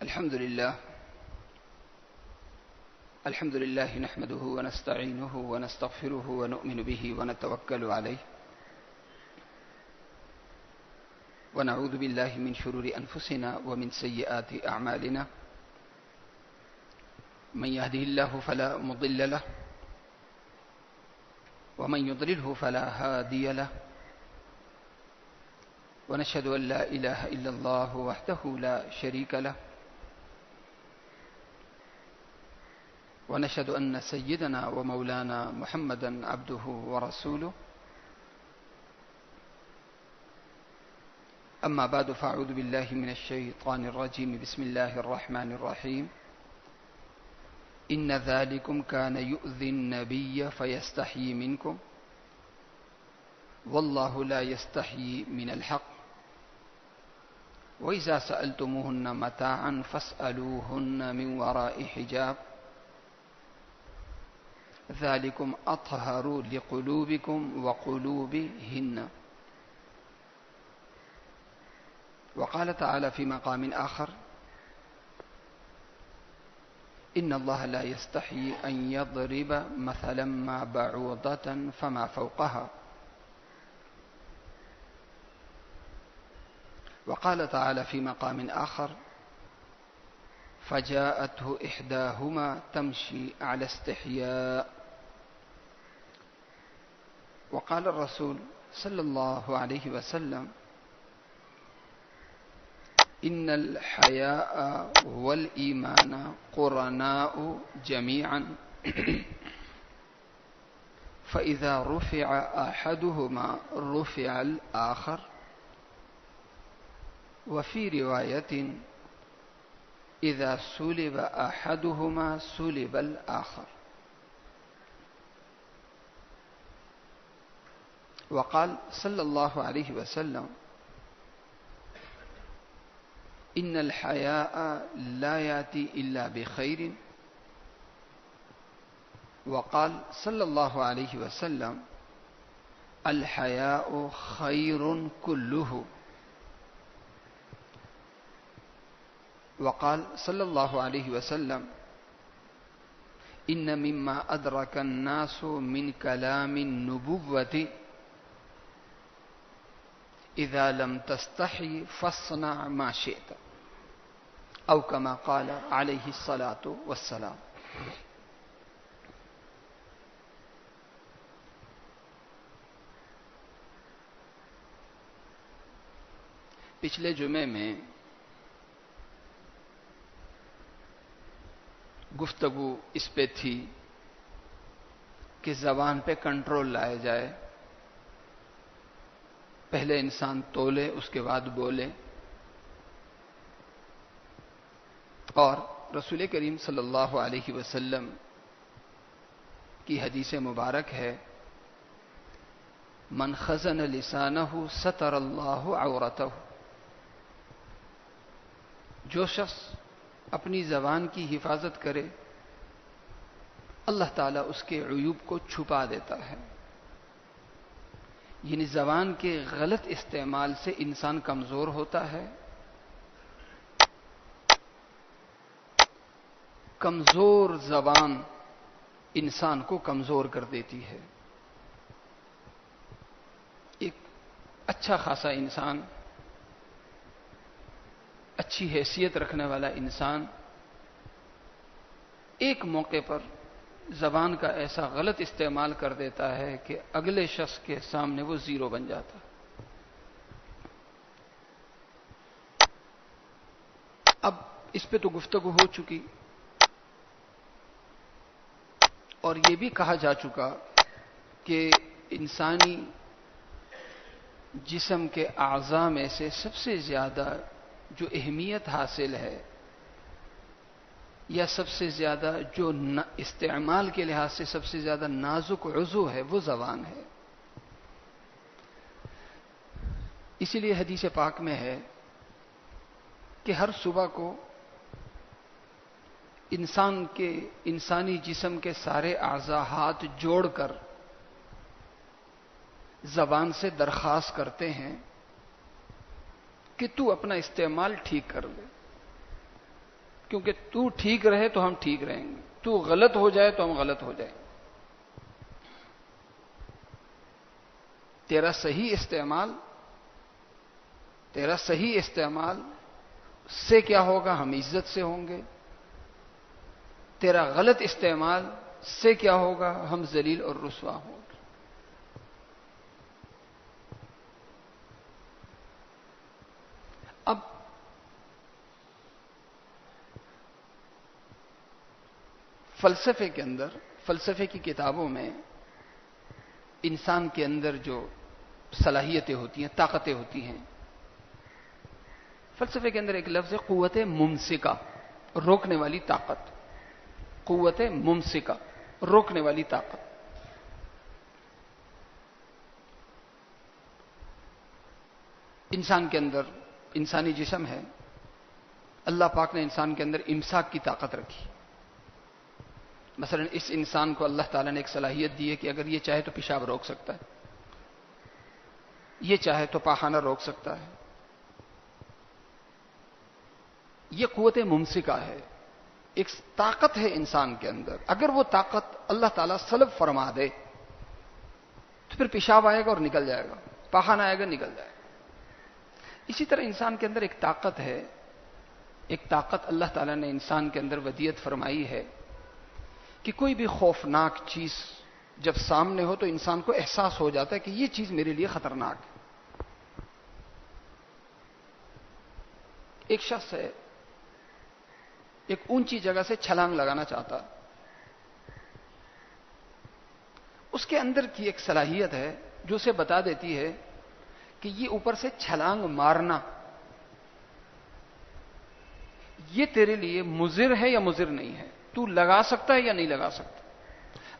الحمد لله نحمده ونستعينه ونستغفره ونؤمن به ونتوكل عليه ونعوذ بالله من شرور أنفسنا ومن سيئات أعمالنا من يهده الله فلا مضل له ومن يضلله فلا هادي له ونشهد أن لا إله إلا الله وحده لا شريك له ونشهد أن سيدنا ومولانا محمدا عبده ورسوله أما بعد فأعوذ بالله من الشيطان الرجيم بسم الله الرحمن الرحيم إن ذلكم كان يؤذي النبي فيستحيي منكم والله لا يستحيي من الحق وإذا سألتموهن متاعا فاسألوهن من وراء حجاب ذلكم أطهر لقلوبكم وقلوبهن. وقال تعالى في مقام آخر إن الله لا يستحيي أن يضرب مثلا ما بعوضة فما فوقها. وقال تعالى في مقام آخر فجاءته إحداهما تمشي على استحياء. وقال الرسول صلى الله عليه وسلم إن الحياء والإيمان قرناء جميعا فإذا رفع أحدهما رفع الآخر وفي رواية إذا سلب أحدهما سلب الآخر. وقال صلى الله عليه وسلم إن الحياء لا يأتي إلا بخير. وقال صلى الله عليه وسلم الحياء خير كله. وقال صلى الله عليه وسلم إن مما أدرك الناس من كلام النبوة إذا لم تستحي فاصنع ما شئت أو كما قال عليه الصلاة والسلام. پچھلے جمعے میں گفتگو اس پہ تھی کہ زبان پہ کنٹرول لائے جائے، پہلے انسان تولے اس کے بعد بولے. اور رسول کریم صلی اللہ علیہ وسلم کی حدیث مبارک ہے من خزن لسانہ ستر اللہ عورتہ. جو شخص اپنی زبان کی حفاظت کرے اللہ تعالیٰ اس کے عیوب کو چھپا دیتا ہے. یعنی زبان کے غلط استعمال سے انسان کمزور ہوتا ہے. کمزور زبان انسان کو کمزور کر دیتی ہے. ایک اچھا خاصا انسان، اچھی حیثیت رکھنے والا انسان ایک موقع پر زبان کا ایسا غلط استعمال کر دیتا ہے کہ اگلے شخص کے سامنے وہ زیرو بن جاتا. اب اس پہ تو گفتگو ہو چکی اور یہ بھی کہا جا چکا کہ انسانی جسم کے اعضاء میں سے سب سے زیادہ جو اہمیت حاصل ہے یا سب سے زیادہ جو استعمال کے لحاظ سے سب سے زیادہ نازک عضو ہے وہ زبان ہے. اسی لیے حدیث پاک میں ہے کہ ہر صبح کو انسانی جسم کے سارے اعضاء ہاتھ جوڑ کر زبان سے درخواست کرتے ہیں کہ تو اپنا استعمال ٹھیک کر لے. کیونکہ تو ٹھیک رہے تو ہم ٹھیک رہیں گے، تو غلط ہو جائے تو ہم غلط ہو جائیں۔ تیرا صحیح استعمال سے کیا ہوگا؟ ہم عزت سے ہوں گے۔ تیرا غلط استعمال سے کیا ہوگا؟ ہم ذلیل اور رسوا ہوں گے۔ اب فلسفے کی کتابوں میں انسان کے اندر جو صلاحیتیں ہوتی ہیں، طاقتیں ہوتی ہیں، فلسفے کے اندر ایک لفظ ہے قوت ممسکہ، روکنے والی طاقت۔ قوت ممسکہ، روکنے والی طاقت۔ انسان کے اندر، انسانی جسم ہے، اللہ پاک نے انسان کے اندر امساک کی طاقت رکھی۔ مثلا اس انسان کو اللہ تعالیٰ نے ایک صلاحیت دی ہے کہ اگر یہ چاہے تو پیشاب روک سکتا ہے، یہ چاہے تو پاخانہ روک سکتا ہے۔ یہ قوت ممسکہ ہے، ایک طاقت ہے انسان کے اندر۔ اگر وہ طاقت اللہ تعالیٰ سلب فرما دے تو پھر پیشاب آئے گا اور نکل جائے گا، پاخانہ آئے گا، نکل جائے گا۔ اسی طرح انسان کے اندر ایک طاقت ہے، ایک طاقت اللہ تعالیٰ نے انسان کے اندر ودیت فرمائی ہے کہ کوئی بھی خوفناک چیز جب سامنے ہو تو انسان کو احساس ہو جاتا ہے کہ یہ چیز میرے لیے خطرناک ہے۔ ایک شخص ہے، ایک اونچی جگہ سے چھلانگ لگانا چاہتا، اس کے اندر کی ایک صلاحیت ہے جو اسے بتا دیتی ہے کہ یہ اوپر سے چھلانگ مارنا یہ تیرے لیے مضر ہے یا مضر نہیں ہے، تو لگا سکتا ہے یا نہیں لگا سکتا۔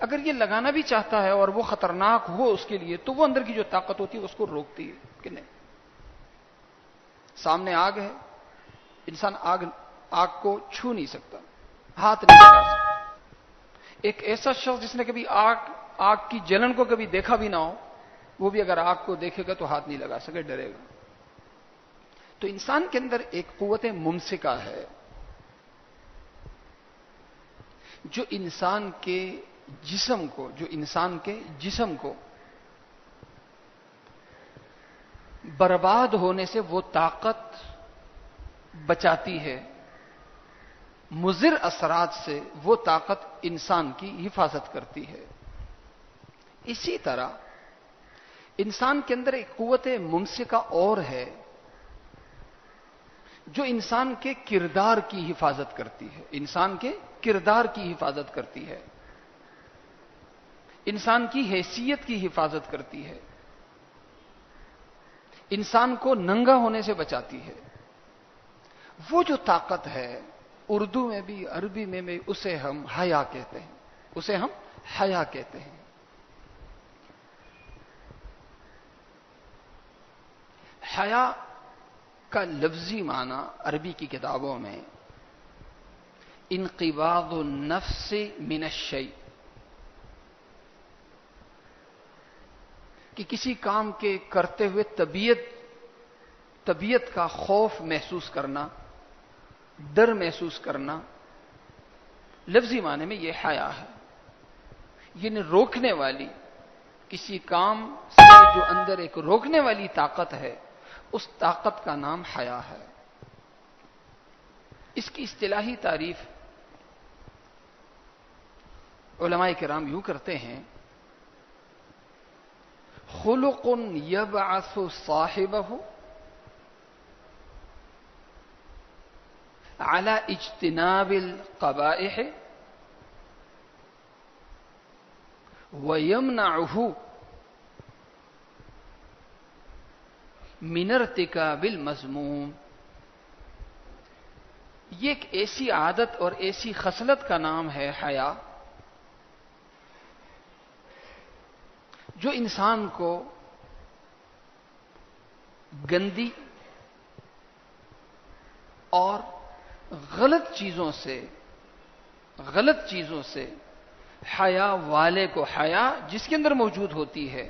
اگر یہ لگانا بھی چاہتا ہے اور وہ خطرناک ہو اس کے لیے تو وہ اندر کی جو طاقت ہوتی ہے اس کو روکتی ہے کہ نہیں۔ سامنے آگ ہے، انسان آگ کو چھو نہیں سکتا، ہاتھ نہیں لگا سکتا۔ ایک ایسا شخص جس نے کبھی آگ کی جلن کو کبھی دیکھا بھی نہ ہو، وہ بھی اگر آگ کو دیکھے گا تو ہاتھ نہیں لگا سکے، ڈرے گا۔ تو انسان کے اندر ایک قوت ممسکہ ہے جو انسان کے جسم کو برباد ہونے سے وہ طاقت بچاتی ہے، مضر اثرات سے وہ طاقت انسان کی حفاظت کرتی ہے۔ اسی طرح انسان کے اندر ایک قوت ممسکہ اور ہے جو انسان کے کردار کی حفاظت کرتی ہے، انسان کے کردار کی حفاظت کرتی ہے، انسان کی حیثیت کی حفاظت کرتی ہے، انسان کو ننگا ہونے سے بچاتی ہے۔ وہ جو طاقت ہے اردو میں بھی عربی میں بھی اسے ہم حیا کہتے ہیں، اسے ہم حیا کہتے ہیں۔ حیا کا لفظی معنی عربی کی کتابوں میں انقباض النفس من الشیء، کہ کسی کام کے کرتے ہوئے طبیعت کا خوف محسوس کرنا، ڈر محسوس کرنا، لفظی معنی میں یہ حیا ہے۔ یعنی روکنے والی، کسی کام سے جو اندر ایک روکنے والی طاقت ہے، اس طاقت کا نام حیا ہے۔ اس کی اصطلاحی تعریف علماء کرام یوں کرتے ہیں: خلق یبعث صاحبہ على اجتناب القبائح ويمنعه من ارتكاب المذموم۔ یہ ایک ایسی عادت اور ایسی خصلت کا نام ہے حیا جو انسان کو گندی اور غلط چیزوں سے حیا والے کو، حیا جس کے اندر موجود ہوتی ہے،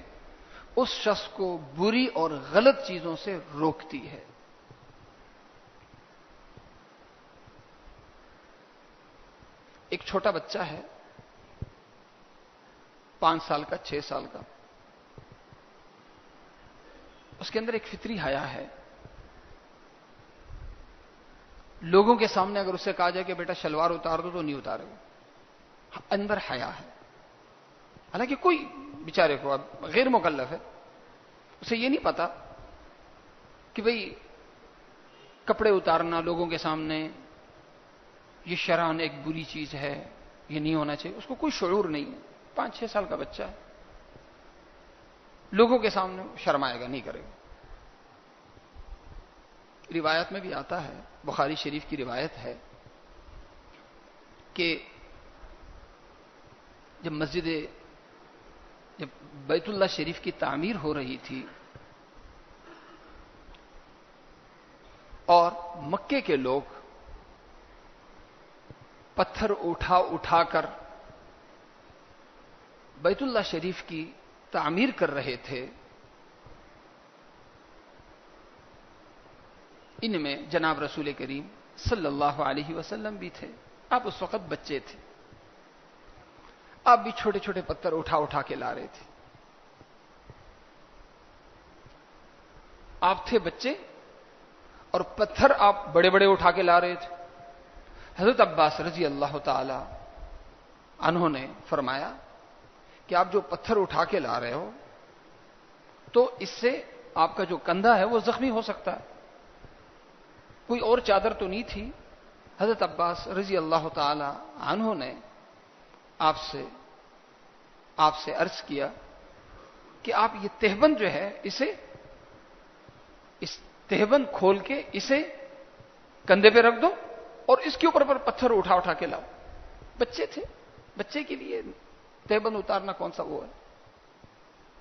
اس شخص کو بری اور غلط چیزوں سے روکتی ہے۔ ایک چھوٹا بچہ ہے 5 سال کا 6 سال کا، اس کے اندر ایک فطری حیا ہے. لوگوں کے سامنے اگر اسے کہا جائے کہ بیٹا شلوار اتار دو تو نہیں اتارے گا، اندر حیا ہے. حالانکہ کوئی بیچارے کو اب غیر مکلف ہے، اسے یہ نہیں پتا کہ بھئی کپڑے اتارنا لوگوں کے سامنے یہ شرعاً ایک بری چیز ہے، یہ نہیں ہونا چاہیے. اس کو کوئی شعور نہیں ہے. 5-6 سال کا بچہ ہے، لوگوں کے سامنے شرمائے گا، نہیں کرے گا. روایت میں بھی آتا ہے، بخاری شریف کی روایت ہے کہ جب بیت اللہ شریف کی تعمیر ہو رہی تھی اور مکے کے لوگ پتھر اٹھا کر بیت اللہ شریف کی تعمیر کر رہے تھے، ان میں جناب رسول کریم صلی اللہ علیہ وسلم بھی تھے. آپ اس وقت بچے تھے، آپ بھی چھوٹے چھوٹے پتھر اٹھا کے لا رہے تھے. آپ تھے بچے اور پتھر آپ بڑے بڑے اٹھا کے لا رہے تھے. حضرت عباس رضی اللہ تعالی عنہ نے فرمایا کہ آپ جو پتھر اٹھا کے لا رہے ہو تو اس سے آپ کا جو کندھا ہے وہ زخمی ہو سکتا ہے. کوئی اور چادر تو نہیں تھی. حضرت عباس رضی اللہ تعالی عنہ نے آپ سے عرض کیا کہ آپ یہ تہبند جو ہے اس تہبند کھول کے اسے کندھے پہ رکھ دو اور اس کے اوپر پتھر اٹھا کے لاؤ. بچے تھے، بچے کے لیے تہبند اتارنا کون سا وہ ہے.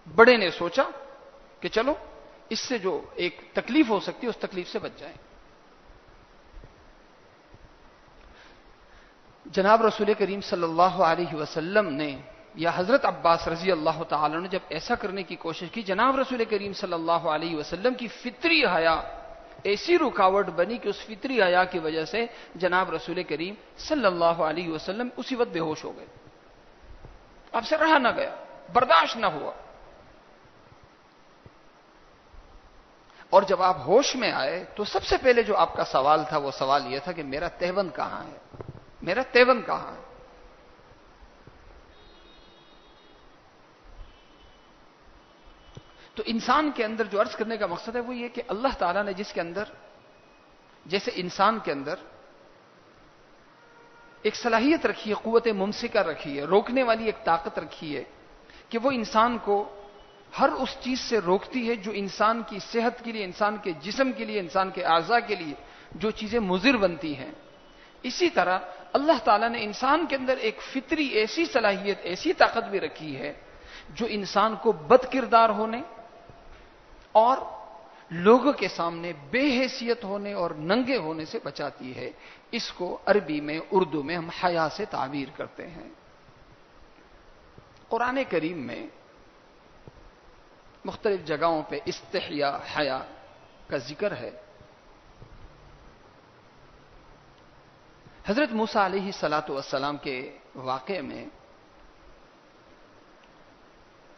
بڑے نے سوچا کہ چلو اس سے جو ایک تکلیف ہو سکتی ہے اس تکلیف سے بچ جائیں. جناب رسول کریم صلی اللہ علیہ وسلم نے یا حضرت عباس رضی اللہ تعالی نے جب ایسا کرنے کی کوشش کی، جناب رسول کریم صلی اللہ علیہ وسلم کی فطری حیا ایسی رکاوٹ بنی کہ اس فطری حیا کی وجہ سے جناب رسول کریم صلی اللہ علیہ وسلم اسی وقت بے ہوش ہو گئے. آپ سے رہا نہ گیا، برداشت نہ ہوا. اور جب آپ ہوش میں آئے تو سب سے پہلے جو آپ کا سوال تھا وہ سوال یہ تھا کہ میرا تہبند کہاں ہے، میرا تہبند کہاں ہے. تو انسان کے اندر جو عرض کرنے کا مقصد ہے وہ یہ کہ اللہ تعالیٰ نے جس کے اندر، جیسے انسان کے اندر ایک صلاحیت رکھی ہے، قوت ممسکہ رکھی ہے، روکنے والی ایک طاقت رکھی ہے کہ وہ انسان کو ہر اس چیز سے روکتی ہے جو انسان کی صحت کے لیے، انسان کے جسم کے لیے، انسان کے اعضاء کے لیے جو چیزیں مضر بنتی ہیں. اسی طرح اللہ تعالیٰ نے انسان کے اندر ایک فطری ایسی صلاحیت، ایسی طاقت بھی رکھی ہے جو انسان کو بد کردار ہونے اور لوگوں کے سامنے بے حیثیت ہونے اور ننگے ہونے سے بچاتی ہے. اس کو عربی میں، اردو میں ہم حیا سے تعبیر کرتے ہیں. قرآن کریم میں مختلف جگہوں پہ استحیا، حیا کا ذکر ہے. حضرت موسیٰ علیہ الصلاۃ والسلام کے واقعے میں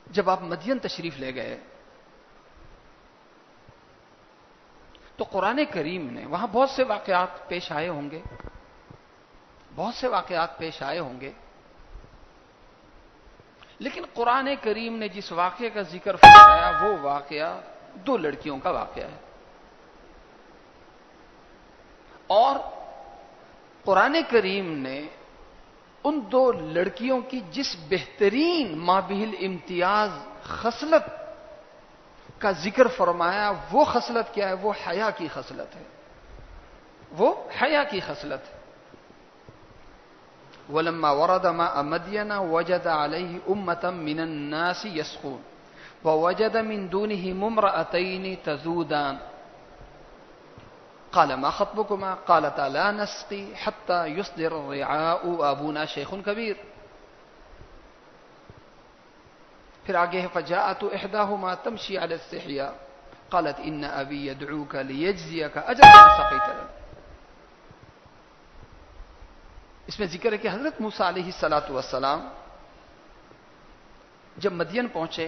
جب آپ مدین تشریف لے گئے تو قرآن کریم نے وہاں بہت سے واقعات پیش آئے ہوں گے، بہت سے واقعات پیش آئے ہوں گے، لیکن قرآن کریم نے جس واقعے کا ذکر فرمایا وہ واقعہ 2 لڑکیوں کا واقعہ ہے. اور قرآن کریم نے ان 2 لڑکیوں کی جس بہترین مابہل امتیاز خصلت کا ذکر فرمایا وہ خصلت کیا ہے؟ وہ حیا کی خصلت ہے، وہ حیا کی خصلت ہے. وَلَمَّا وَرَدَ مَاءَ مَدْيَنَ وَجَدَ عَلَيْهِ أُمَّةً مِّنَ النَّاسِ يَسْقُونَ وَوَجَدَ مِن دُونِهِمُ امْرَأَتَيْنِ تَذُودَانِ قال ما خطبكما قالتا لا نسقي حتى يصدر الرعاء وابونا شيخ كبير. پھر آگے ہے فجاءت احداهما تمشي على استحياء قالت ان ابي يدعوك ليجزيك اجر ما سقيت له. اس میں ذکر ہے کہ حضرت موسیٰ علیہ الصلاۃ والسلام جب مدین پہنچے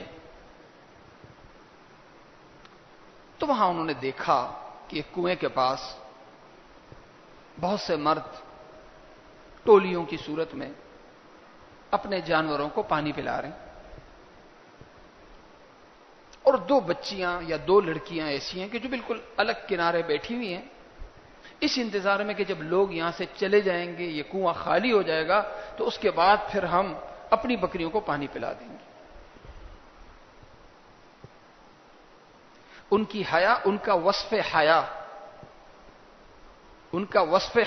تو وہاں انہوں نے دیکھا کہ ایک کنویں کے پاس بہت سے مرد ٹولیوں کی صورت میں اپنے جانوروں کو پانی پلا رہے ہیں، اور دو بچیاں یا دو لڑکیاں ایسی ہیں کہ جو بالکل الگ کنارے بیٹھی ہوئی ہیں، اس انتظار میں کہ جب لوگ یہاں سے چلے جائیں گے، یہ کنواں خالی ہو جائے گا تو اس کے بعد پھر ہم اپنی بکریوں کو پانی پلا دیں گے۔ ان کی حیا، ان کا وصف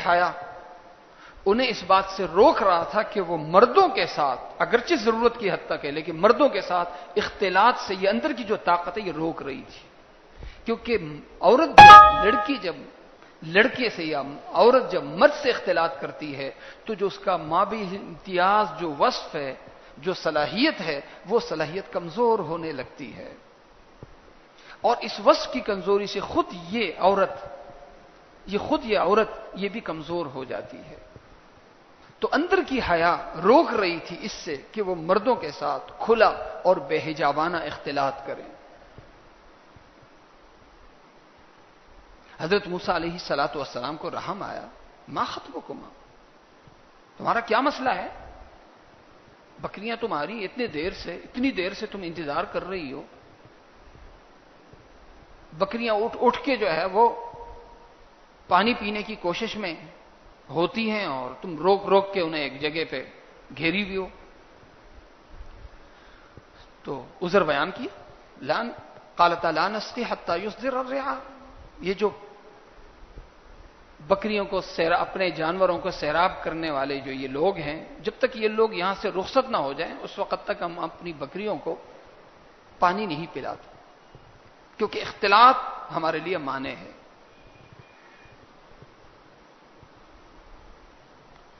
حیا انہیں اس بات سے روک رہا تھا کہ وہ مردوں کے ساتھ، اگرچہ ضرورت کی حد تک ہے لیکن مردوں کے ساتھ اختلاط سے یہ اندر کی جو طاقت ہے یہ روک رہی تھی، کیونکہ عورت لڑکی جب لڑکے سے یا عورت جب مرد سے اختلاط کرتی ہے تو جو اس کا مابی امتیاز جو وصف ہے، جو صلاحیت ہے، وہ صلاحیت کمزور ہونے لگتی ہے، اور اس وصف کی کمزوری سے خود یہ عورت یہ بھی کمزور ہو جاتی ہے۔ تو اندر کی حیا روک رہی تھی اس سے کہ وہ مردوں کے ساتھ کھلا اور بے حجابانہ اختلاط کریں۔ حضرت موسیٰ علیہ الصلاۃ والسلام کو رحم آیا، ما خطبکما، تمہارا کیا مسئلہ ہے؟ بکریاں تمہاری اتنی دیر سے تم انتظار کر رہی ہو، بکریاں اٹھ کے جو ہے وہ پانی پینے کی کوشش میں ہوتی ہیں اور تم روک کے انہیں ایک جگہ پہ گھیری بھی ہو۔ تو عذر بیان کیا، قالتا لا نسقی حتی یصدر الرعاء، یہ جو بکریوں کو اپنے جانوروں کو سیراب کرنے والے جو یہ لوگ ہیں، جب تک یہ لوگ یہاں سے رخصت نہ ہو جائیں اس وقت تک ہم اپنی بکریوں کو پانی نہیں پلاتے، کیونکہ اختلاط ہمارے لیے مانع ہے۔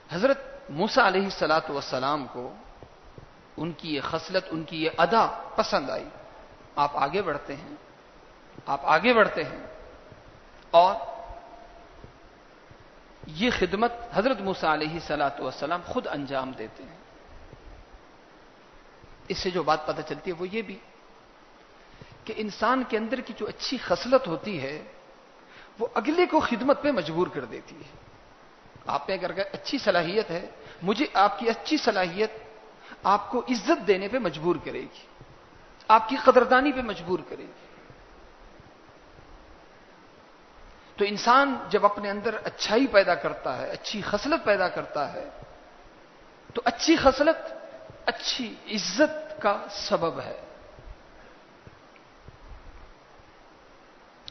حضرت موسیٰ علیہ الصلاۃ والسلام کو ان کی یہ خصلت، ان کی یہ ادا پسند آئی۔ آپ آگے بڑھتے ہیں اور یہ خدمت حضرت موسیٰ علیہ الصلاۃ والسلام خود انجام دیتے ہیں۔ اس سے جو بات پتہ چلتی ہے وہ یہ بھی کہ انسان کے اندر کی جو اچھی خصلت ہوتی ہے وہ اگلے کو خدمت پہ مجبور کر دیتی ہے۔ آپ میں اگر اچھی صلاحیت ہے، مجھے آپ کی اچھی صلاحیت آپ کو عزت دینے پہ مجبور کرے گی، آپ کی قدردانی پہ مجبور کرے گی۔ تو انسان جب اپنے اندر اچھائی پیدا کرتا ہے، اچھی خصلت پیدا کرتا ہے، تو اچھی خصلت اچھی عزت کا سبب ہے۔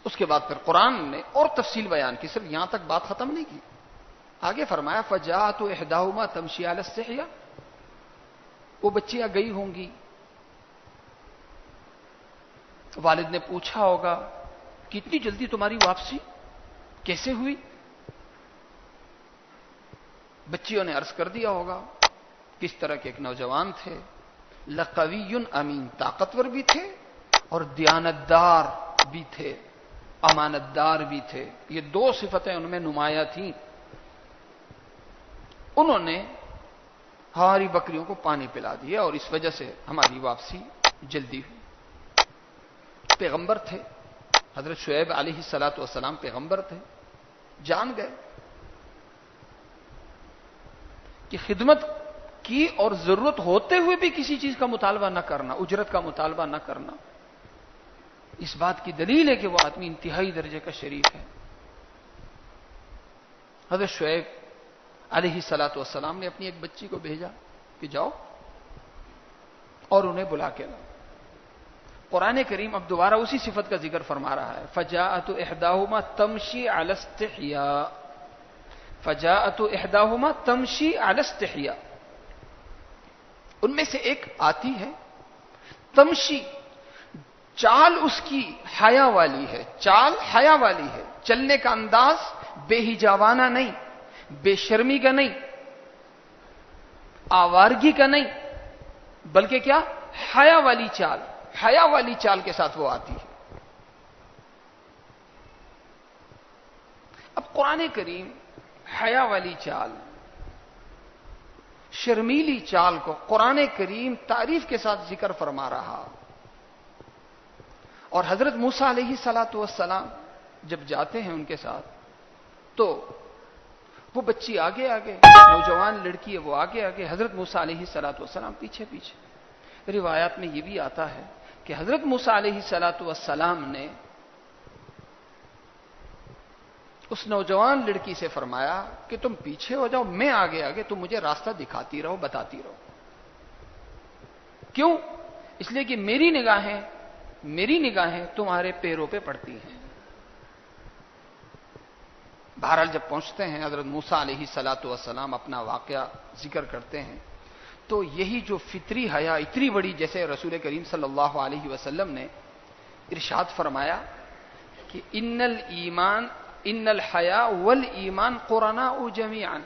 اس کے بعد پھر قرآن نے اور تفصیل بیان کی، صرف یہاں تک بات ختم نہیں کی، آگے فرمایا فجاءت احداہما تمشی علی استحیاء، وہ بچیاں گئی ہوں گی، والد نے پوچھا ہوگا کہ اتنی جلدی تمہاری واپسی کیسے ہوئی؟ بچیوں نے عرض کر دیا ہوگا کس طرح کے ایک نوجوان تھے، لقوی امین، طاقتور بھی تھے اور دیانتدار بھی تھے، امانتدار بھی تھے، یہ دو صفتیں ان میں نمایاں تھیں۔ انہوں نے ہماری بکریوں کو پانی پلا دیا اور اس وجہ سے ہماری واپسی جلدی ہوئی۔ پیغمبر تھے، حضرت شعیب علیہ الصلاۃ والسلام پیغمبر تھے، جان گئے کہ خدمت کی اور ضرورت ہوتے ہوئے بھی کسی چیز کا مطالبہ نہ کرنا، اجرت کا مطالبہ نہ کرنا، اس بات کی دلیل ہے کہ وہ آدمی انتہائی درجے کا شریف ہے۔ حضرت شعیب علیہ الصلاۃ والسلام نے اپنی ایک بچی کو بھیجا کہ جاؤ اور انہیں بلا کے لاؤ۔ قرآن کریم اب دوبارہ اسی صفت کا ذکر فرما رہا ہے، فجاءت احداہما تمشی علی استحیاء، فجاءت احداہما تمشی علی استحیاء، ان میں سے ایک آتی ہے تمشی، چال اس کی حیا والی ہے، چال حیا والی ہے، چلنے کا انداز بے حجابانہ نہیں، بے شرمی کا نہیں، آوارگی کا نہیں، بلکہ کیا، حیا والی چال، حیا والی چال کے ساتھ وہ آتی ہے۔ اب قرآن کریم حیا والی چال شرمیلی چال کو قرآن کریم تعریف کے ساتھ ذکر فرما رہا. اور حضرت موسیٰ علیہ الصلوۃ والسلام جب جاتے ہیں ان کے ساتھ تو وہ بچی آگے آگے، نوجوان لڑکی ہے وہ آگے آگے، حضرت موسیٰ علیہ الصلوۃ والسلام پیچھے پیچھے. روایات میں یہ بھی آتا ہے کہ حضرت موسیٰ علیہ الصلوۃ والسلام نے اس نوجوان لڑکی سے فرمایا کہ تم پیچھے ہو جاؤ، میں آگے آگے، تم مجھے راستہ دکھاتی رہو، بتاتی رہو. کیوں؟ اس لیے کہ میری نگاہیں تمہارے پیروں پہ پڑتی ہیں. بہرحال جب پہنچتے ہیں حضرت موسیٰ علیہ الصلوۃ والسلام اپنا واقعہ ذکر کرتے ہیں تو یہی جو فطری حیا اتنی بڑی، جیسے رسول کریم صلی اللہ علیہ وسلم نے ارشاد فرمایا کہ ان الحیا والایمان قرناء جمیعا،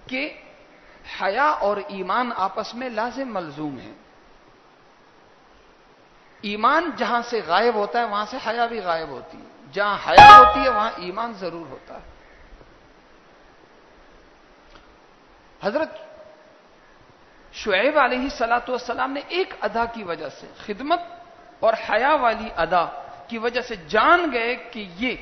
کہ حیا اور ایمان آپس میں لازم ملزوم ہیں. ایمان جہاں سے غائب ہوتا ہے وہاں سے حیا بھی غائب ہوتی ہے، جہاں حیا ہوتی ہے وہاں ایمان ضرور ہوتا ہے. حضرت شعیب علیہ الصلوۃ والسلام نے ایک ادا کی وجہ سے، خدمت اور حیا والی ادا کی وجہ سے جان گئے کہ یہ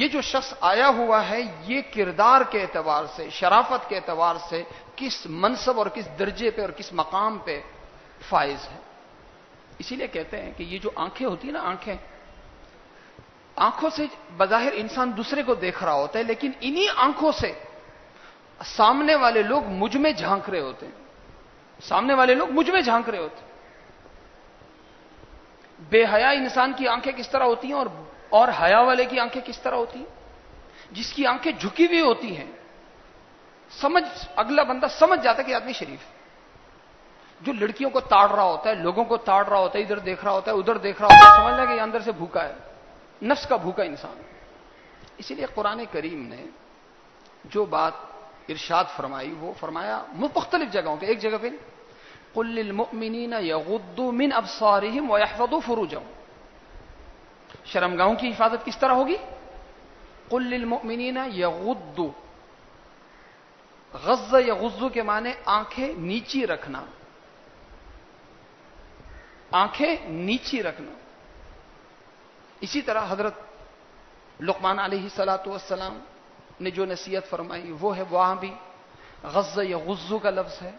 جو شخص آیا ہوا ہے یہ کردار کے اعتبار سے، شرافت کے اعتبار سے کس منصب اور کس درجے پہ اور کس مقام پہ فائز ہے. اسی لیے کہتے ہیں کہ یہ جو آنکھیں ہوتی ہیں نا، آنکھوں سے بظاہر انسان دوسرے کو دیکھ رہا ہوتا ہے، لیکن انہی آنکھوں سے سامنے والے لوگ مجھ میں جھانک رہے ہوتے ہیں. بے حیا انسان کی آنکھیں کس طرح ہوتی ہیں اور حیا والے کی آنکھیں کس طرح ہوتی ہیں؟ جس کی آنکھیں جھکی ہوئی ہوتی ہیں اگلا بندہ سمجھ جاتا ہے کہ آدمی شریف. جو لڑکیوں کو تاڑ رہا ہوتا ہے، لوگوں کو تاڑ رہا ہوتا ہے، ادھر دیکھ رہا ہوتا ہے، ادھر دیکھ رہا ہوتا ہے، سمجھ لیں کہ یہ اندر سے بھوکا ہے، نفس کا بھوکا انسان. اسی لیے قرآن کریم نے جو بات ارشاد فرمائی وہ فرمایا مختلف جگہوں پہ. ایک جگہ پہ قل للمؤمنین یغضوا من ابصارهم ويحفظوا فروجهم، شرمگاہوں کی حفاظت کس طرح ہوگی؟ قل للمؤمنین یغضوا، غض یغض کے معنی آنکھیں نیچی رکھنا، آنکھیں نیچی رکھنا. اسی طرح حضرت لقمان علیہ الصلوۃ والسلام نے جو نصیحت فرمائی وہ ہے، وہاں بھی غض یغض کا لفظ ہے.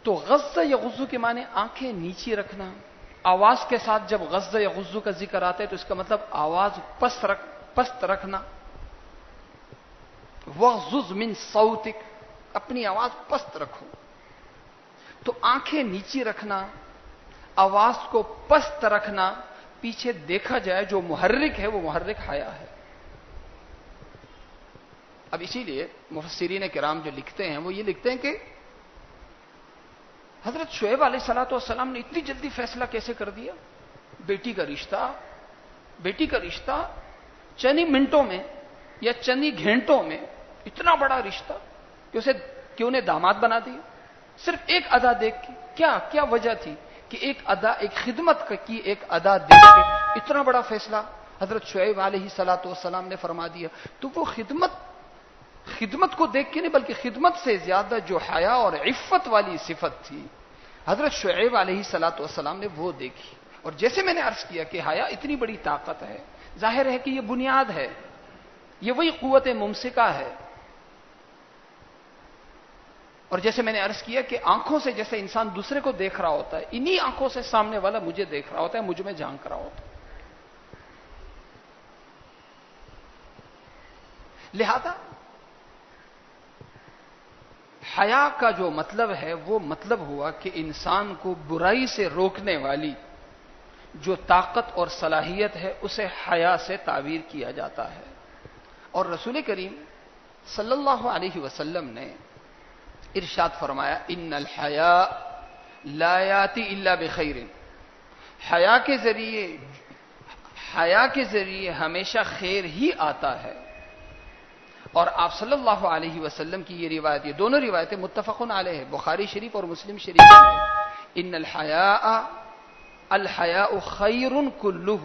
تو غض یغض کے معنی آنکھیں نیچی رکھنا. آواز کے ساتھ جب غض یغض کا ذکر آتا ہے تو اس کا مطلب آواز پست رکھنا. وغضض من صوتک، اپنی آواز پست رکھو. تو آنکھیں نیچی رکھنا، آواز کو پست رکھنا، پیچھے دیکھا جائے جو محرک ہے وہ محرک حیا ہے. اب اسی لیے مفسرین کرام جو لکھتے ہیں وہ یہ لکھتے ہیں کہ حضرت شعیب علیہ الصلوۃ والسلام نے اتنی جلدی فیصلہ کیسے کر دیا؟ بیٹی کا رشتہ چند منٹوں میں یا چند گھنٹوں میں اتنا بڑا رشتہ کہ انہیں داماد بنا دیا صرف ایک ادا دیکھ کے. کیا وجہ تھی کہ ایک خدمت کی ایک ادا دیکھ کے اتنا بڑا فیصلہ حضرت شعیب علیہ الصلوۃ والسلام نے فرما دیا؟ تو وہ خدمت کو دیکھ کے نہیں بلکہ خدمت سے زیادہ جو حیا اور عفت والی صفت تھی حضرت شعیب علیہ الصلوۃ والسلام نے وہ دیکھی. اور جیسے میں نے عرض کیا کہ حیا اتنی بڑی طاقت ہے، ظاہر ہے کہ یہ بنیاد ہے، یہ وہی قوت ممسکہ ہے. اور جیسے میں نے عرض کیا کہ آنکھوں سے جیسے انسان دوسرے کو دیکھ رہا ہوتا ہے، انہی آنکھوں سے سامنے والا مجھے دیکھ رہا ہوتا ہے، مجھ میں جھانک رہا ہوتا ہے. لہذا حیا کا جو مطلب ہے وہ مطلب ہوا کہ انسان کو برائی سے روکنے والی جو طاقت اور صلاحیت ہے اسے حیا سے تعبیر کیا جاتا ہے. اور رسول کریم صلی اللہ علیہ وسلم نے ارشاد فرمایا ان الحیاء لا یاتی الا بخیر، حیا کے ذریعے ہمیشہ خیر ہی آتا ہے. اور آپ صلی اللہ علیہ وسلم کی یہ روایت، یہ دونوں روایتیں متفق علیہ ہے، بخاری شریف اور مسلم شریف میں. ان الحیاء خیر کلہ،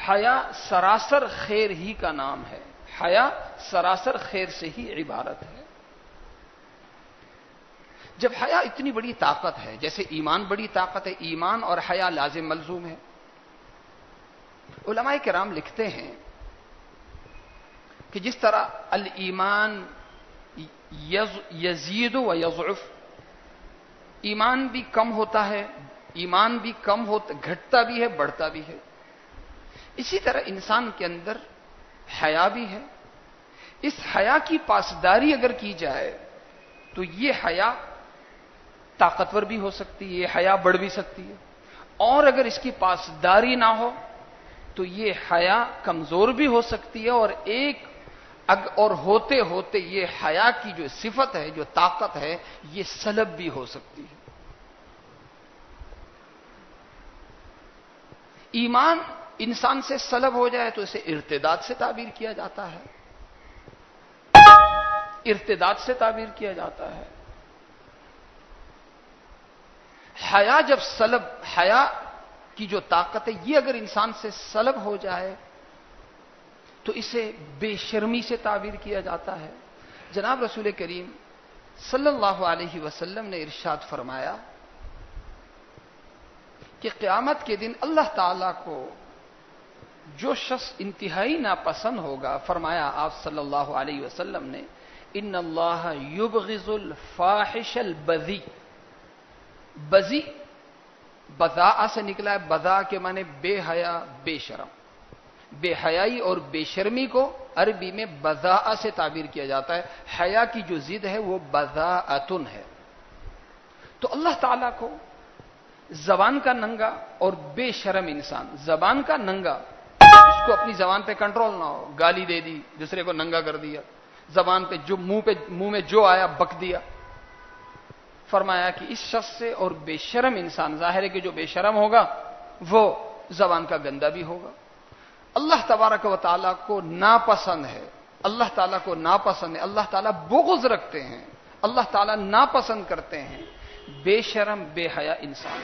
حیا سراسر خیر ہی کا نام ہے، حیا سراسر خیر سے ہی عبارت ہے۔ جب حیا اتنی بڑی طاقت ہے، جیسے ایمان بڑی طاقت ہے، ایمان اور حیا لازم ملزوم ہے۔ علماء کرام لکھتے ہیں کہ جس طرح الایمان یزید و یضعف، ایمان بھی کم ہوتا ہے، ایمان بھی کم ہوتا، گھٹتا بھی ہے، بڑھتا بھی ہے، اسی طرح انسان کے اندر حیا بھی ہے۔ اس حیا کی پاسداری اگر کی جائے تو یہ حیا طاقتور بھی ہو سکتی ہے، یہ حیا بڑھ بھی سکتی ہے، اور اگر اس کی پاسداری نہ ہو تو یہ حیا کمزور بھی ہو سکتی ہے، اور ہوتے ہوتے یہ حیا کی جو صفت ہے، جو طاقت ہے، یہ سلب بھی ہو سکتی ہے۔ ایمان انسان سے سلب ہو جائے تو اسے ارتداد سے تعبیر کیا جاتا ہے، ارتداد سے تعبیر کیا جاتا ہے۔ حیا جب حیا کی جو طاقت ہے یہ اگر انسان سے سلب ہو جائے تو اسے بے شرمی سے تعبیر کیا جاتا ہے۔ جناب رسول کریم صلی اللہ علیہ وسلم نے ارشاد فرمایا کہ قیامت کے دن اللہ تعالی کو جو شخص انتہائی ناپسند ہوگا، فرمایا آپ صلی اللہ علیہ وسلم نے، ان اللہ یبغض الفاحش البذی، بذی بذاء سے نکلا ہے، بذاء کے معنی بے حیا، بے شرم، بے حیائی اور بے شرمی کو عربی میں بذاء سے تعبیر کیا جاتا ہے۔ حیا کی جو ضد ہے وہ بذاءتن ہے۔ تو اللہ تعالیٰ کو زبان کا ننگا اور بے شرم انسان، زبان کا ننگا، اس کو اپنی زبان پہ کنٹرول نہ ہو، گالی دے دی، دوسرے کو ننگا کر دیا، زبان پہ جو منہ میں جو آیا بک دیا، فرمایا کہ اس شخص سے اور بے شرم انسان، ظاہر ہے کہ جو بے شرم ہوگا وہ زبان کا گندا بھی ہوگا۔ اللہ تبارک و تعالیٰ کو ناپسند ہے، اللہ تعالیٰ کو ناپسند ہے، اللہ تعالیٰ بغض رکھتے ہیں، اللہ تعالیٰ ناپسند کرتے ہیں بے شرم بے حیا انسان۔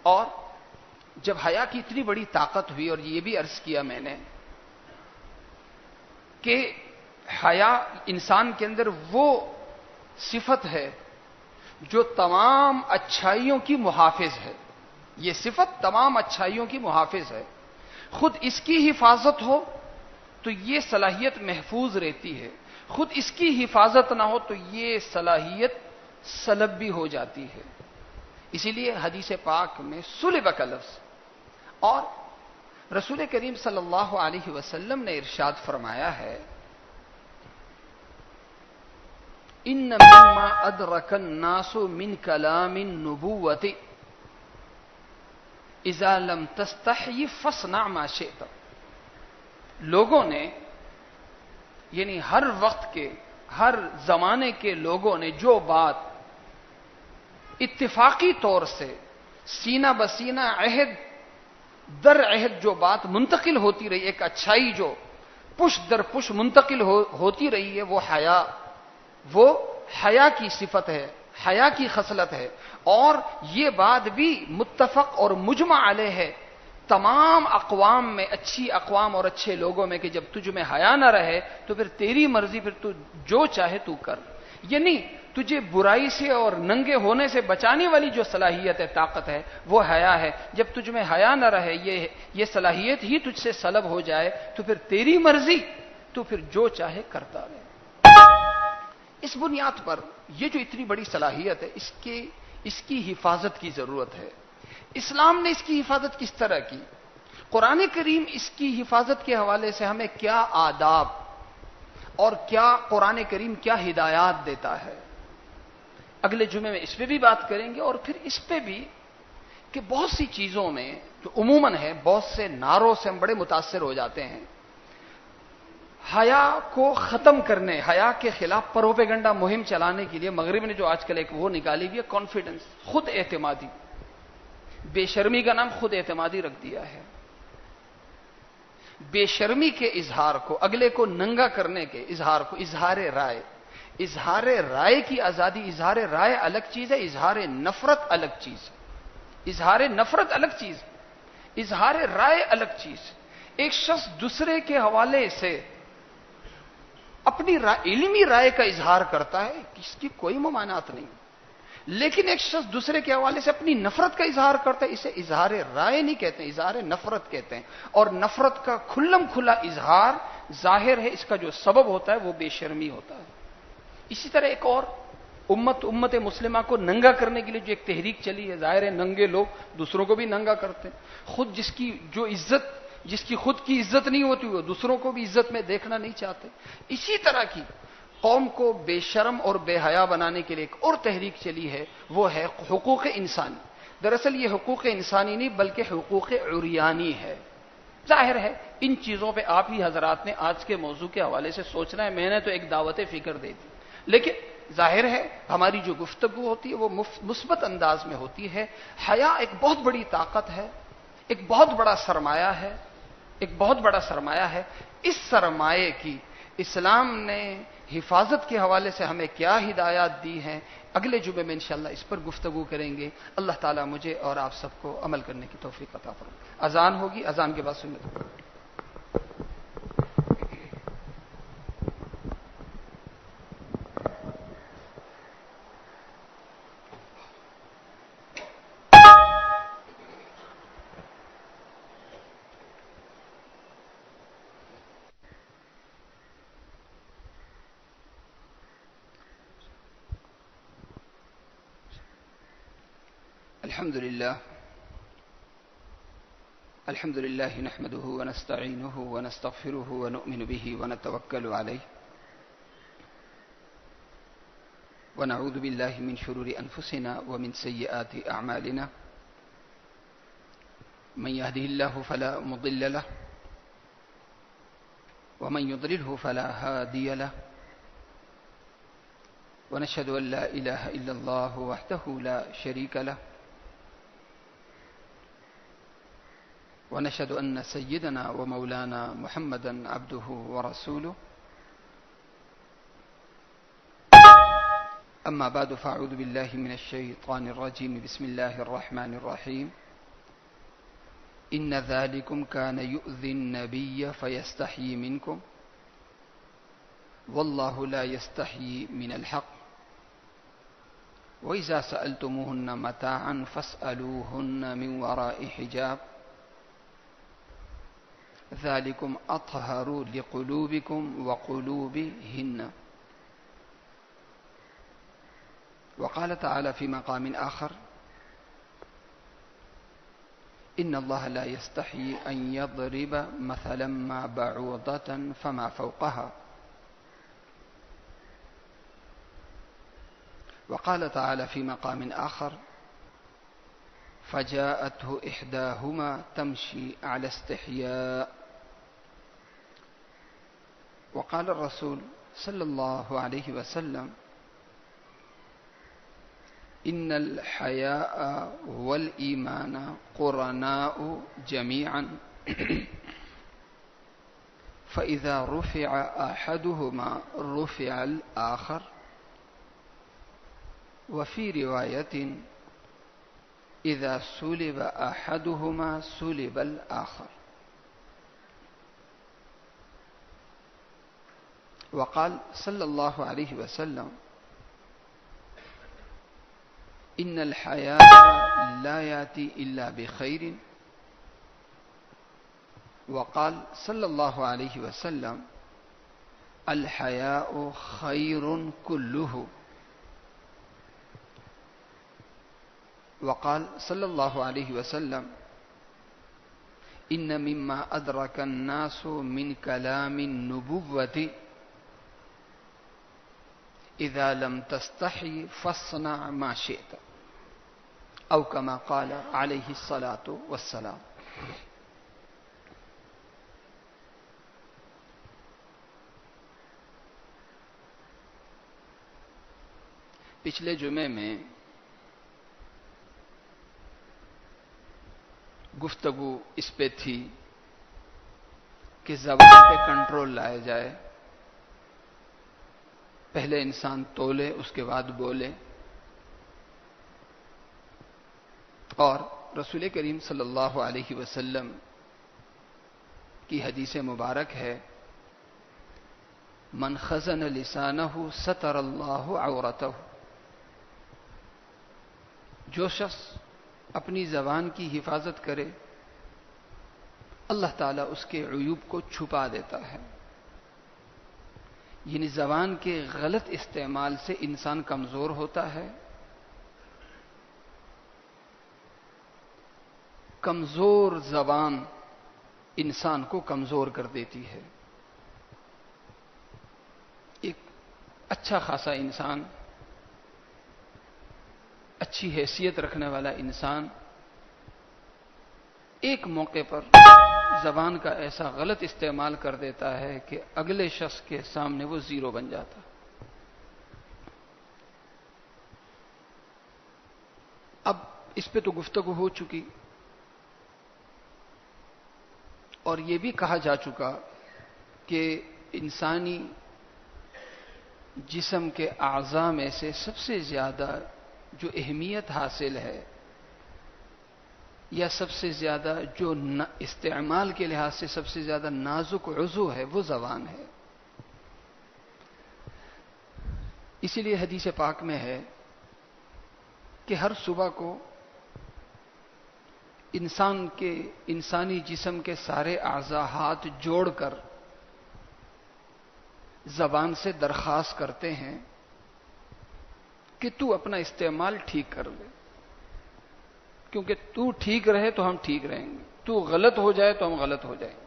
اور جب حیا کی اتنی بڑی طاقت ہوئی، اور یہ بھی عرض کیا میں نے کہ حیا انسان کے اندر وہ صفت ہے جو تمام اچھائیوں کی محافظ ہے، یہ صفت تمام اچھائیوں کی محافظ ہے، خود اس کی حفاظت ہو تو یہ صلاحیت محفوظ رہتی ہے، خود اس کی حفاظت نہ ہو تو یہ صلاحیت سلب بھی ہو جاتی ہے۔ اسی لیے حدیث پاک میں سلب کا لفظ، اور رسول کریم صلی اللہ علیہ وسلم نے ارشاد فرمایا ہے، ان مما ادرک الناس من کلام النبوۃ اذا لم تستحی فاصنع ما شئت، لوگوں نے، یعنی ہر وقت کے، ہر زمانے کے لوگوں نے جو بات اتفاقی طور سے سینہ بسینہ، عہد در عہد جو بات منتقل ہوتی رہی، ایک اچھائی جو پش در پش منتقل ہوتی رہی ہے، وہ حیا کی صفت ہے، حیا کی خصلت ہے، اور یہ بات بھی متفق اور مجمع علیہ ہے تمام اقوام میں، اچھی اقوام اور اچھے لوگوں میں، کہ جب تجھ میں حیا نہ رہے تو پھر تیری مرضی، پھر تو جو چاہے تو کر، یعنی تجھے برائی سے اور ننگے ہونے سے بچانے والی جو صلاحیت ہے، طاقت ہے، وہ حیا ہے۔ جب تجھ میں حیا نہ رہے، یہ صلاحیت ہی تجھ سے سلب ہو جائے تو پھر تیری مرضی، تو پھر جو چاہے کرتا رہے۔ اس بنیاد پر یہ جو اتنی بڑی صلاحیت ہے، اس کی حفاظت کی ضرورت ہے۔ اسلام نے اس کی حفاظت کس طرح کی؟ قرآن کریم اس کی حفاظت کے حوالے سے ہمیں کیا آداب اور کیا قرآن کریم کیا ہدایات دیتا ہے، اگلے جمعے میں اس پہ بھی بات کریں گے، اور پھر اس پہ بھی کہ بہت سی چیزوں میں جو عموماً ہے، بہت سے نعروں سے ہم بڑے متاثر ہو جاتے ہیں، حیا کو ختم کرنے، حیا کے خلاف پروپیگنڈا مہم چلانے کے لیے مغرب نے جو آج کل ایک وہ نکالی ہوئی ہے، کانفیڈنس، خود اعتمادی، بے شرمی کا نام خود اعتمادی رکھ دیا ہے۔ بے شرمی کے اظہار کو، اگلے کو ننگا کرنے کے اظہار کو اظہار رائے، اظہار رائے کی آزادی، اظہار رائے الگ چیز ہے، اظہار نفرت الگ چیز ہے۔ اظہار نفرت الگ چیز، اظہار رائے الگ چیز۔ ایک شخص دوسرے کے حوالے سے اپنی علمی رائے کا اظہار کرتا ہے، اس کی کوئی ممانعت نہیں، لیکن ایک شخص دوسرے کے حوالے سے اپنی نفرت کا اظہار کرتا ہے، اسے اظہار رائے نہیں کہتے ہیں، اظہار نفرت کہتے ہیں۔ اور نفرت کا کھلم کھلا اظہار ظاہر ہے اس کا جو سبب ہوتا ہے وہ بے شرمی ہوتا ہے۔ اسی طرح ایک اور امت مسلمہ کو ننگا کرنے کے لیے جو ایک تحریک چلی ہے، ظاہر ہے ننگے لوگ دوسروں کو بھی ننگا کرتے ہیں، خود جس کی خود کی عزت نہیں ہوتی وہ دوسروں کو بھی عزت میں دیکھنا نہیں چاہتے۔ اسی طرح کی قوم کو بے شرم اور بے حیا بنانے کے لیے ایک اور تحریک چلی ہے، وہ ہے حقوق انسانی۔ دراصل یہ حقوق انسانی نہیں بلکہ حقوق عریانی ہے۔ ظاہر ہے ان چیزوں پہ آپ ہی حضرات نے آج کے موضوع کے حوالے سے سوچنا ہے، میں نے تو ایک دعوت فکر دے دی، لیکن ظاہر ہے ہماری جو گفتگو ہوتی ہے وہ مثبت انداز میں ہوتی ہے۔ حیا ایک بہت بڑی طاقت ہے، ایک بہت بڑا سرمایہ ہے، ایک بہت بڑا سرمایہ ہے۔ اس سرمایے کی اسلام نے حفاظت کے حوالے سے ہمیں کیا ہدایات دی ہیں، اگلے جمعے میں انشاءاللہ اس پر گفتگو کریں گے۔ اللہ تعالیٰ مجھے اور آپ سب کو عمل کرنے کی توفیق عطا فرمائے۔ اذان ہوگی، اذان کے بعد سنت۔ الحمد لله نحمده ونستعينه ونستغفره ونؤمن به ونتوكل عليه ونعوذ بالله من شرور أنفسنا ومن سيئات أعمالنا من يهده الله فلا مضل له ومن يضلله فلا هادي له ونشهد أن لا إله إلا الله وحده لا شريك له ونشهد أن سيدنا ومولانا محمدا عبده ورسوله أما بعد فأعوذ بالله من الشيطان الرجيم بسم الله الرحمن الرحيم إن ذلكم كان يؤذي النبي فيستحيي منكم والله لا يستحيي من الحق وإذا سألتموهن متاعا فاسألوهن من وراء حجاب ذلكم أطهر لقلوبكم وقلوبهن وقال تعالى في مقام آخر إن الله لا يستحيي أن يضرب مثلا ما بعوضة فما فوقها وقال تعالى في مقام آخر فجاءته إحداهما تمشي على استحياء وقال الرسول صلى الله عليه وسلم إن الحياء والإيمان قرناء جميعا فإذا رفع أحدهما رفع الآخر وفي رواية إذا سلب أحدهما سلب الآخر وقال صلى الله عليه وسلم إن الحياء لا يأتي إلا بخير وقال صلى الله عليه وسلم الحياء خير كله وقال صلى الله عليه وسلم إن مما أدرك الناس من كلام النبوة إذا لم تستحي فاصنع ما شئت أو كما قال عليه الصلاة والسلام۔ پچھلے جمعے میں گفتگو اس پہ تھی کہ زبان پہ کنٹرول لائے جائے، پہلے انسان تولے اس کے بعد بولے، اور رسول کریم صلی اللہ علیہ وسلم کی حدیث مبارک ہے، من خزن لسانہ ستر اللہ عورتہ، جو شخص اپنی زبان کی حفاظت کرے اللہ تعالیٰ اس کے عیوب کو چھپا دیتا ہے۔ یعنی زبان کے غلط استعمال سے انسان کمزور ہوتا ہے، کمزور زبان انسان کو کمزور کر دیتی ہے۔ ایک اچھا خاصا انسان، اچھی حیثیت رکھنے والا انسان ایک موقع پر زبان کا ایسا غلط استعمال کر دیتا ہے کہ اگلے شخص کے سامنے وہ زیرو بن جاتا۔ اب اس پہ تو گفتگو ہو چکی اور یہ بھی کہا جا چکا کہ انسانی جسم کے اعضاء میں سے سب سے زیادہ جو اہمیت حاصل ہے یا سب سے زیادہ جو استعمال کے لحاظ سے سب سے زیادہ نازک عضو ہے وہ زبان ہے۔ اسی لیے حدیث پاک میں ہے کہ ہر صبح کو انسانی جسم کے سارے اعضاء ہاتھ جوڑ کر زبان سے درخواست کرتے ہیں کہ تو اپنا استعمال ٹھیک کر لے، کیونکہ تو ٹھیک رہے تو ہم ٹھیک رہیں گے، تو غلط ہو جائے تو ہم غلط ہو جائیں گے۔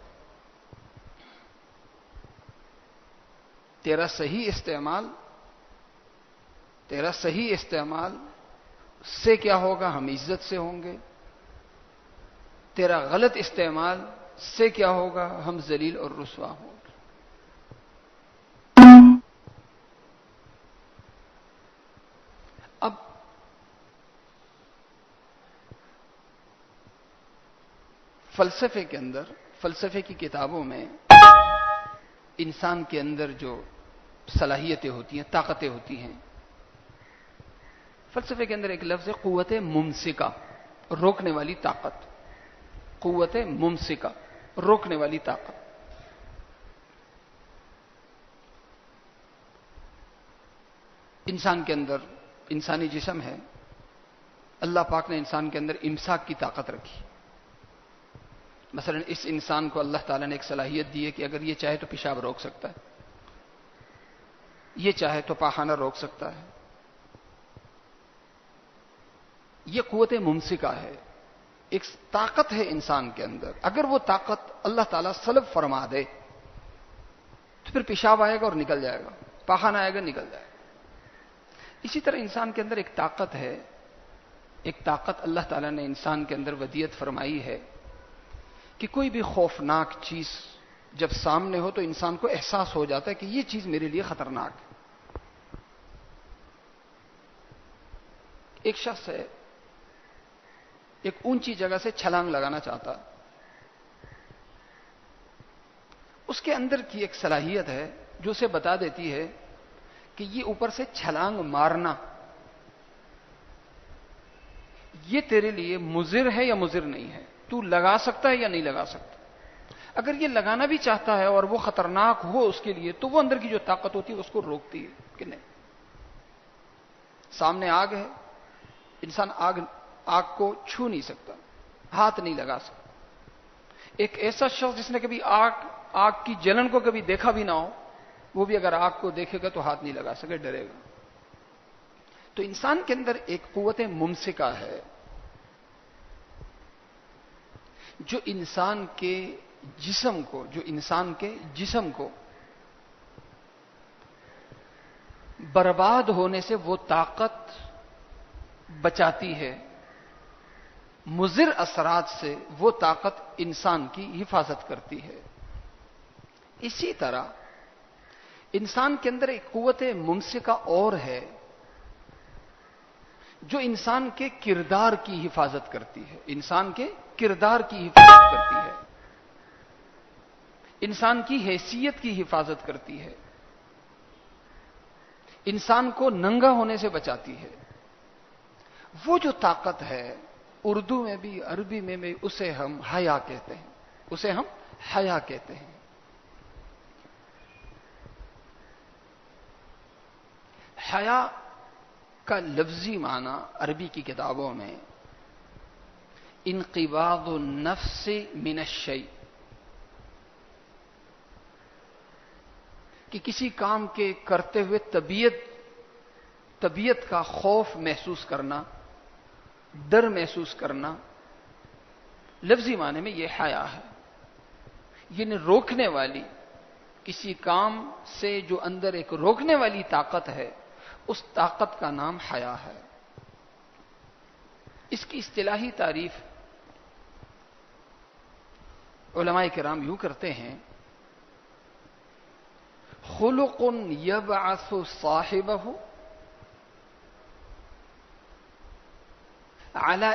تیرا صحیح استعمال سے کیا ہوگا، ہم عزت سے ہوں گے، تیرا غلط استعمال سے کیا ہوگا، ہم ذلیل اور رسوا ہوں گے۔ اب فلسفے کی کتابوں میں انسان کے اندر جو صلاحیتیں ہوتی ہیں، طاقتیں ہوتی ہیں، فلسفے کے اندر ایک لفظ ہے قوت ممسکہ، روکنے والی طاقت۔ قوت ممسکہ، روکنے والی طاقت۔ انسان کے اندر، انسانی جسم ہے، اللہ پاک نے انسان کے اندر امساک کی طاقت رکھی۔ مثلا اس انسان کو اللہ تعالیٰ نے ایک صلاحیت دی ہے کہ اگر یہ چاہے تو پیشاب روک سکتا ہے، یہ چاہے تو پاخانہ روک سکتا ہے۔ یہ قوت ممسکہ ہے، ایک طاقت ہے انسان کے اندر۔ اگر وہ طاقت اللہ تعالیٰ سلب فرما دے تو پھر پیشاب آئے گا اور نکل جائے گا، پاخانہ آئے گا نکل جائے گا۔ اسی طرح انسان کے اندر ایک طاقت ہے، ایک طاقت اللہ تعالیٰ نے انسان کے اندر ودیت فرمائی ہے کہ کوئی بھی خوفناک چیز جب سامنے ہو تو انسان کو احساس ہو جاتا ہے کہ یہ چیز میرے لیے خطرناک ہے۔ ایک شخص ہے، ایک اونچی جگہ سے چھلانگ لگانا چاہتا، اس کے اندر کی ایک صلاحیت ہے جو اسے بتا دیتی ہے کہ یہ اوپر سے چھلانگ مارنا یہ تیرے لیے مضر ہے یا مضر نہیں ہے، تو لگا سکتا ہے یا نہیں لگا سکتا۔ اگر یہ لگانا بھی چاہتا ہے اور وہ خطرناک ہو اس کے لیے تو وہ اندر کی جو طاقت ہوتی ہے اس کو روکتی ہے کہ نہیں۔ سامنے آگ ہے، انسان آگ کو چھو نہیں سکتا، ہاتھ نہیں لگا سکتا۔ ایک ایسا شخص جس نے کبھی آگ کی جلن کو کبھی دیکھا بھی نہ ہو، وہ بھی اگر آگ کو دیکھے گا تو ہاتھ نہیں لگا سکے، ڈرے گا۔ تو انسان کے اندر ایک قوت ممسکہ ہے جو انسان کے جسم کو برباد ہونے سے وہ طاقت بچاتی ہے، مضر اثرات سے وہ طاقت انسان کی حفاظت کرتی ہے۔ اسی طرح انسان کے اندر ایک قوت ممسکہ اور ہے جو انسان کے کردار کی حفاظت کرتی ہے، انسان کے کردار کی حفاظت کرتی ہے، انسان کی حیثیت کی حفاظت کرتی ہے، انسان کو ننگا ہونے سے بچاتی ہے۔ وہ جو طاقت ہے اردو میں بھی عربی میں بھی اسے ہم حیا کہتے ہیں، اسے ہم حیا کہتے ہیں۔ حیا کا لفظی معنی عربی کی کتابوں میں انقباض النفس من الشیء، کہ کسی کام کے کرتے ہوئے طبیعت کا خوف محسوس کرنا، ڈر محسوس کرنا، لفظی معنی میں یہ حیا ہے۔ یعنی روکنے والی، کسی کام سے جو اندر ایک روکنے والی طاقت ہے، اس طاقت کا نام حیا ہے۔ اس کی اصطلاحی تعریف علماء کرام یوں کرتے ہیں: خلق یبعث صاحبہ على